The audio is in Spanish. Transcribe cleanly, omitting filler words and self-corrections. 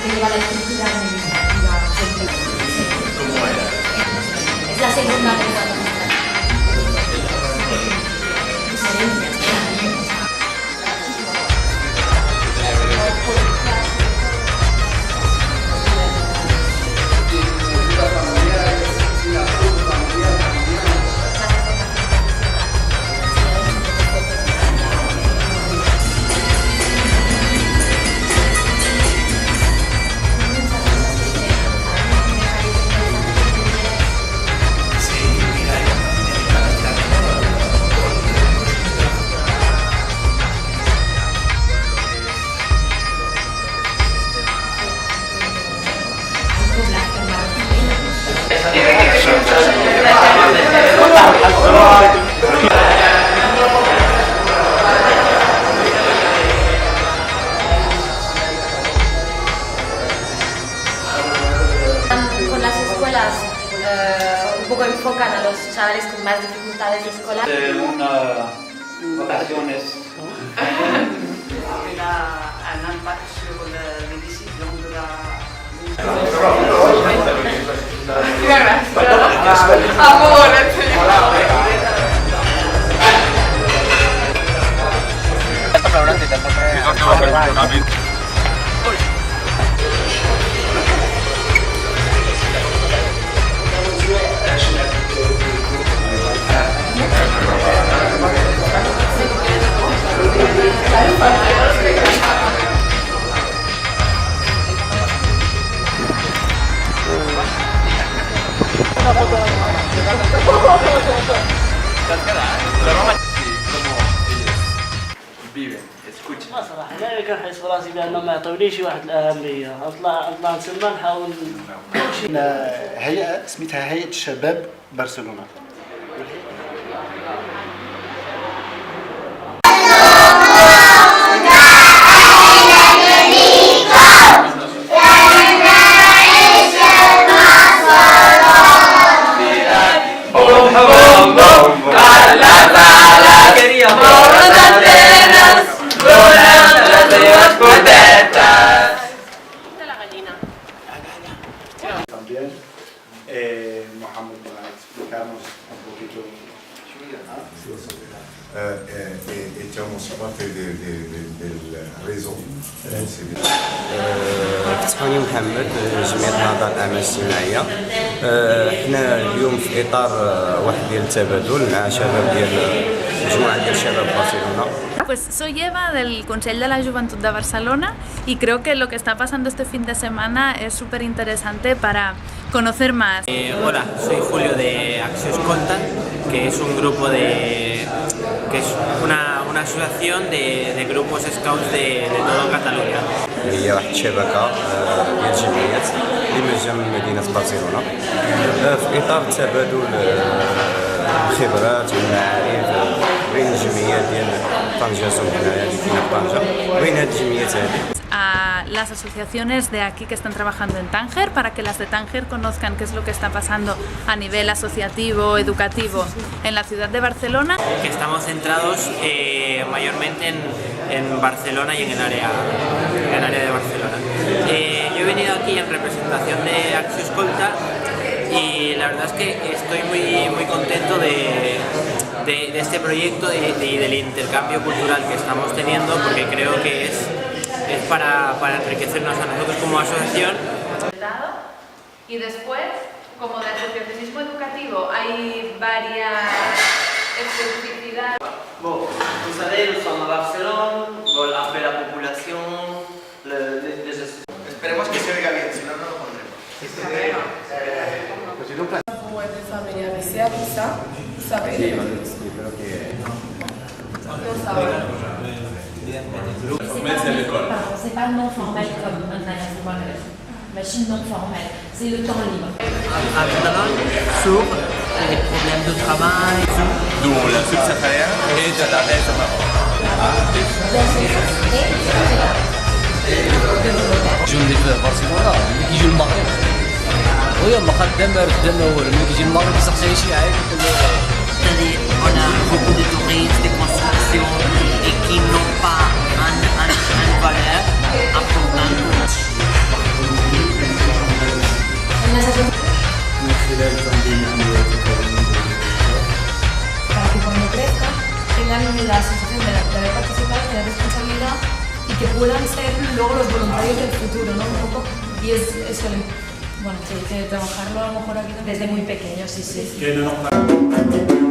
que lleva la estructura administrativa. ¿Cómo era? Es la segunda lengua administrativa. Con las escuelas un poco enfocan a los chavales con más dificultades escolares. Vacaciones. Un impact sur les décisions de la... escuchen. صراحة لا كنحس براسي بأنه ما عطونيش واحد الأهمية، نطلع تما نحاول هيئة سميتها هيئة شباب برشلونة. También Mohamed va a explicarnos un poquito. Estamos parte del réseau. فتحوني محمد جمعية نهضة الأعمال الاجتماعية. حنا اليوم في إطار واحد ديال التبادل مع شباب ديال مجموعة ديال شباب برشلونة. Pues soy Eva del Consell de la Juventud de Barcelona y creo que lo que está pasando este fin de semana es súper interesante para conocer más. Hola, soy Julio de Acció Escolta, que es un grupo que es una asociación de grupos scouts de toda Cataluña. هي واحد الشبكة ديال الجمعيات اللي منجمة من مدينة برشلونة في إطار تبادل الخبرات والمعارف بين الجمعيات ديال طنجة هنايا اللي فينا طنجة وبين هاد الجمعيات هادي. A las asociaciones de aquí que están trabajando en Tánger para que las de Tánger conozcan qué es lo que está pasando a nivel asociativo, educativo en la ciudad de Barcelona. Que estamos centrados mayormente en Barcelona y en el área de Barcelona. Yo he venido aquí en representación de Acció Escolta y la verdad es que estoy muy contento de este proyecto y del intercambio cultural que estamos teniendo, porque creo que es para enriquecernos a nosotros como asociación. Y después, como de asociacionismo educativo, hay varias especificidades. Bon, vous savez, nous sommes à Barcelone, bon, après la population, Esperemos que se oiga bien, si no, no lo pondremos. familiarizar quizá, saber. Sí, creo que... C'est pas non formel comme un machine non formelle, c'est le temps libre. À Barcelone, sur les problèmes de travail, D'où la subsaharienne et de la baisse de Maroc. يجون اللي في برشلونه اللي كيجيو المغرب ويا ما خدام خدام اول ملي كيجي المغرب بصح شي عادي C'est-à-dire, on a beaucoup de touristes, des constructions et qui n'ont pas une valeur importante. voluntarios del futuro, ¿no? Un poco, y es eso, bueno, que trabajarlo a lo mejor aquí desde muy pequeños, sí. Que no nos